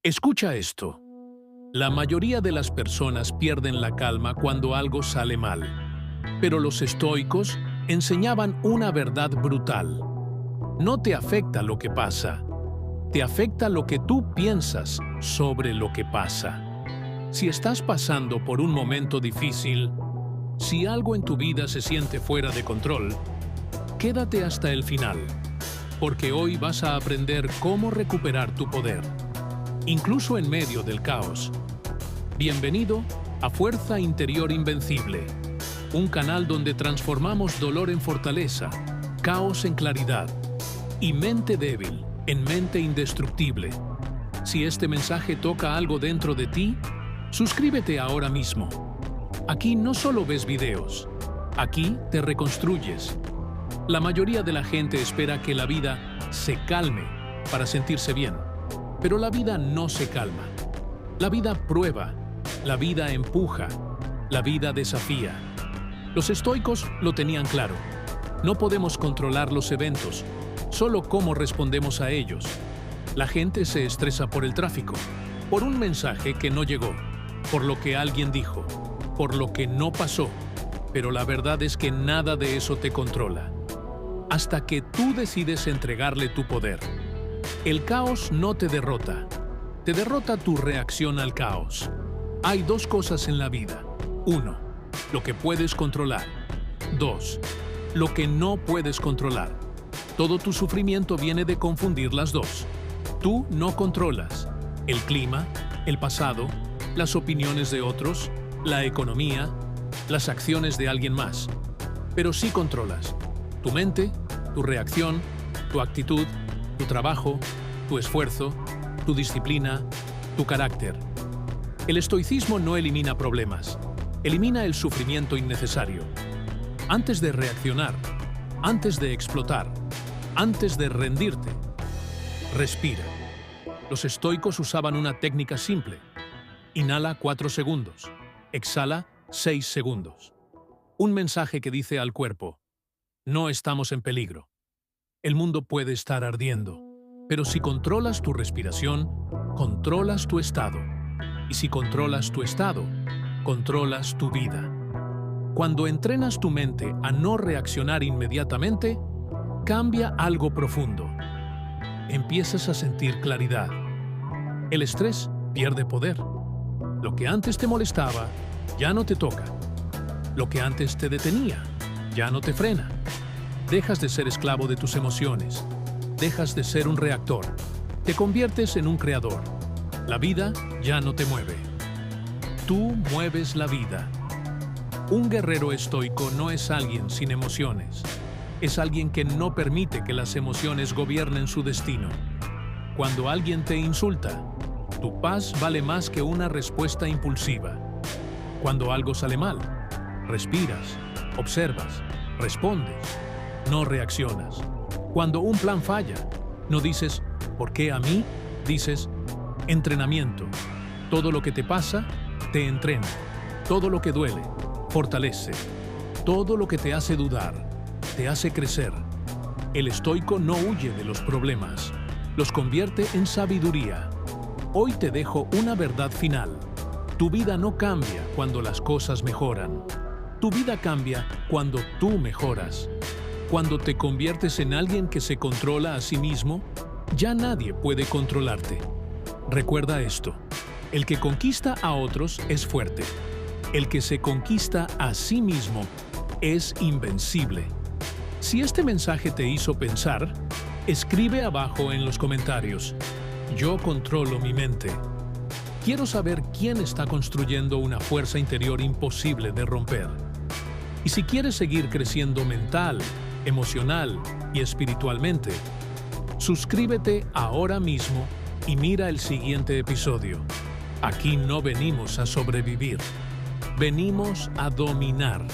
Escucha esto. La mayoría de las personas pierden la calma cuando algo sale mal, pero los estoicos enseñaban una verdad brutal. No te afecta lo que pasa, te afecta lo que tú piensas sobre lo que pasa. Si estás pasando por un momento difícil, si algo en tu vida se siente fuera de control, quédate hasta el final, porque hoy vas a aprender cómo recuperar tu poder, incluso en medio del caos. Bienvenido a Fuerza Interior Invencible, un canal donde transformamos dolor en fortaleza, caos en claridad y mente débil en mente indestructible. Si este mensaje toca algo dentro de ti, suscríbete ahora mismo. Aquí no solo ves videos, aquí te reconstruyes. La mayoría de la gente espera que la vida se calme para sentirse bien, pero la vida no se calma. La vida prueba, la vida empuja, la vida desafía. Los estoicos lo tenían claro. No podemos controlar los eventos, solo cómo respondemos a ellos. La gente se estresa por el tráfico, por un mensaje que no llegó, por lo que alguien dijo, por lo que no pasó, pero la verdad es que nada de eso te controla. Hasta que tú decides entregarle tu poder. El caos no te derrota tu reacción al caos. Hay dos cosas en la vida. 1. Lo que puedes controlar. 2. Lo que no puedes controlar. Todo tu sufrimiento viene de confundir las dos. Tú no controlas el clima, el pasado, las opiniones de otros, la economía, las acciones de alguien más. Pero sí controlas tu mente, tu reacción, tu actitud, tu trabajo, tu esfuerzo, tu disciplina, tu carácter. El estoicismo no elimina problemas, elimina el sufrimiento innecesario. Antes de reaccionar, antes de explotar, antes de rendirte, respira. Los estoicos usaban una técnica simple. Inhala 4 segundos, exhala 6 segundos. Un mensaje que dice al cuerpo: no estamos en peligro. El mundo puede estar ardiendo, pero si controlas tu respiración, controlas tu estado. Y si controlas tu estado, controlas tu vida. Cuando entrenas tu mente a no reaccionar inmediatamente, cambia algo profundo. Empiezas a sentir claridad. El estrés pierde poder. Lo que antes te molestaba, ya no te toca. Lo que antes te detenía, ya no te frena. Dejas de ser esclavo de tus emociones. Dejas de ser un reactor. Te conviertes en un creador. La vida ya no te mueve. Tú mueves la vida. Un guerrero estoico no es alguien sin emociones. Es alguien que no permite que las emociones gobiernen su destino. Cuando alguien te insulta, tu paz vale más que una respuesta impulsiva. Cuando algo sale mal, respiras, observas, respondes, no reaccionas. Cuando un plan falla, no dices ¿por qué a mí? Dices entrenamiento. Todo lo que te pasa, te entrena. Todo lo que duele, fortalece. Todo lo que te hace dudar, te hace crecer. El estoico no huye de los problemas, los convierte en sabiduría. Hoy te dejo una verdad final. Tu vida no cambia cuando las cosas mejoran. Tu vida cambia cuando tú mejoras. Cuando te conviertes en alguien que se controla a sí mismo, ya nadie puede controlarte. Recuerda esto: el que conquista a otros es fuerte. El que se conquista a sí mismo es invencible. Si este mensaje te hizo pensar, escribe abajo en los comentarios: yo controlo mi mente. Quiero saber quién está construyendo una fuerza interior imposible de romper. Y si quieres seguir creciendo mental, emocional y espiritualmente, suscríbete ahora mismo y mira el siguiente episodio. Aquí no venimos a sobrevivir, venimos a dominar.